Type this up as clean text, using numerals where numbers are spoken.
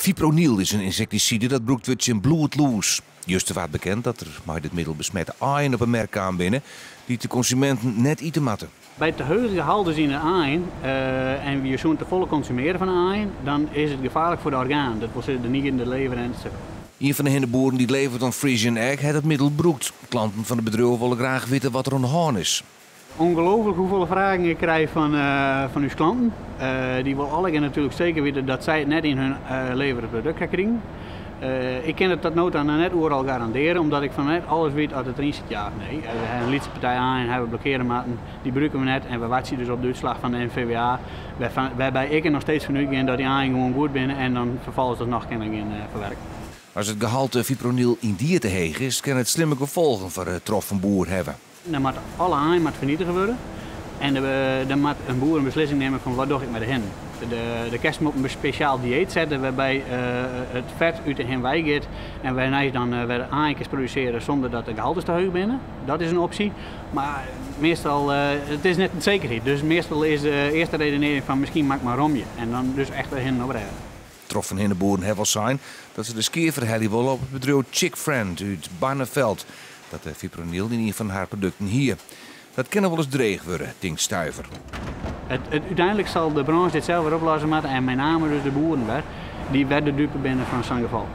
Fipronil is een insecticide dat broekt in bloedloos. Juist wat bekend dat er maar dit middel besmette aaien op een merk aanbinnen die de consumenten net eten matten. Bij te hoge gehalten in de aaien en we zo'n te volle consumeren van aaien, dan is het gevaarlijk voor de organen. Dat wil zeggen de nieren, de lever en zo. Een van de hindeboeren die levert aan Frisian Egg heeft het middel broekt. Klanten van de bedrijf willen graag weten wat er aan de hand is. Ongelooflijk hoeveel vragen ik krijg van uw klanten. Die willen allemaal natuurlijk zeker weten dat zij het net in hun leveren product gaan krijgen. Ik kan het tot nu toe net overal garanderen, omdat ik van net alles weet uit het erin zit. Ja, nee. We hebben een lidstaatpartij aan en hebben blokkeermaten, die gebruiken we net en we wachten dus op de uitslag van de NVWA. Waarbij ik er nog steeds van uitgaan dat die aan gewoon goed binnen en dan vervolgens dat nog kan ik in verwerken. Als het gehalte fipronil in dier te heeg is, kan het slimme gevolgen voor het troffen boer hebben. Dan moet alle aaien vernietigd worden en dan moet een boer een beslissing nemen van wat doe ik met de hen. De kerst moet een speciaal dieet zetten waarbij het vet uit de hen weigert en wij dan weer aaien produceren zonder dat de gehaltes te hoog binnen. Dat is een optie, maar meestal het is net een zekerheid. Dus meestal is de eerste redenering van misschien maak maar romje en dan dus echt de hen oprijden. Troffen hindeboeren hebben wel zijn dat ze de skeerverhelling willen op het bedrijf Chick Friend uit Barneveld. Dat de fipronil in een van haar producten hier. Dat kan wel eens dreig worden, denkt Stuiver. Uiteindelijk zal de branche dit zelf weer oplossen en met name dus de boeren weer, die werden dupe binnen van zo'n geval.